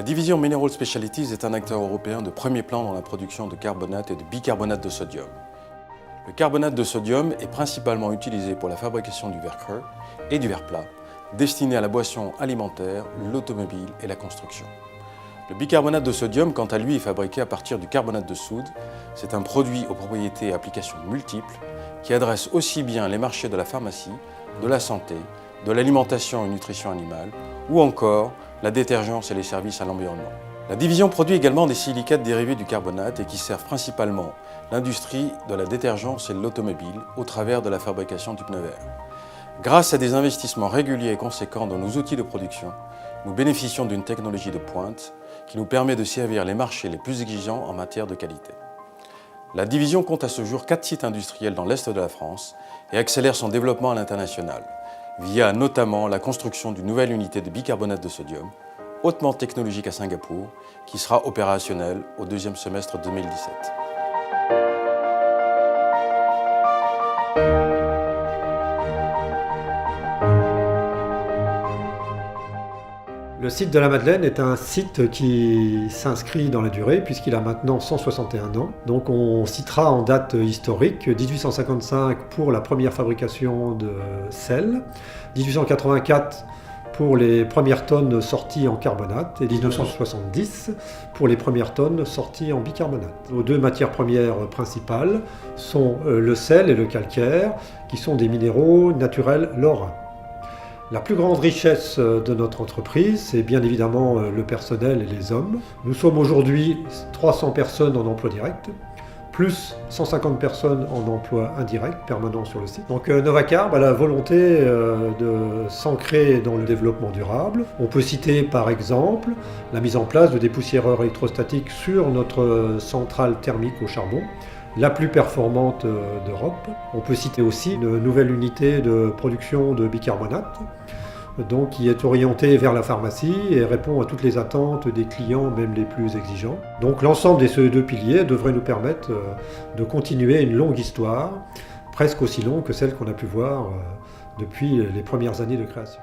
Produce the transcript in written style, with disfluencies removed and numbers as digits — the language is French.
La division Mineral Specialties est un acteur européen de premier plan dans la production de carbonate et de bicarbonate de sodium. Le carbonate de sodium est principalement utilisé pour la fabrication du verre creux et du verre plat, destiné à la boisson alimentaire, l'automobile et la construction. Le bicarbonate de sodium, quant à lui, est fabriqué à partir du carbonate de soude. C'est un produit aux propriétés et applications multiples qui adresse aussi bien les marchés de la pharmacie, de la santé, de l'alimentation et nutrition animale, ou encore la détergence et les services à l'environnement. La division produit également des silicates dérivés du carbonate et qui servent principalement l'industrie de la détergence et de l'automobile au travers de la fabrication du pneu verre. Grâce à des investissements réguliers et conséquents dans nos outils de production, nous bénéficions d'une technologie de pointe qui nous permet de servir les marchés les plus exigeants en matière de qualité. La division compte à ce jour 4 sites industriels dans l'Est de la France et accélère son développement à l'international, via notamment la construction d'une nouvelle unité de bicarbonate de sodium, hautement technologique à Singapour, qui sera opérationnelle au deuxième semestre 2017. Le site de la Madeleine est un site qui s'inscrit dans la durée puisqu'il a maintenant 161 ans. Donc on citera en date historique 1855 pour la première fabrication de sel, 1884 pour les premières tonnes sorties en carbonate et 1970 pour les premières tonnes sorties en bicarbonate. Nos deux matières premières principales sont le sel et le calcaire qui sont des minéraux naturels lorrains. La plus grande richesse de notre entreprise, c'est bien évidemment le personnel et les hommes. Nous sommes aujourd'hui 300 personnes en emploi direct, plus 150 personnes en emploi indirect, permanent sur le site. Donc Novacarb a la volonté de s'ancrer dans le développement durable. On peut citer par exemple la mise en place de dépoussiéreurs électrostatiques sur notre centrale thermique au charbon, la plus performante d'Europe. On peut citer aussi une nouvelle unité de production de bicarbonate, donc qui est orientée vers la pharmacie et répond à toutes les attentes des clients, même les plus exigeants. Donc l'ensemble de ces deux piliers devrait nous permettre de continuer une longue histoire, presque aussi longue que celle qu'on a pu voir depuis les premières années de création.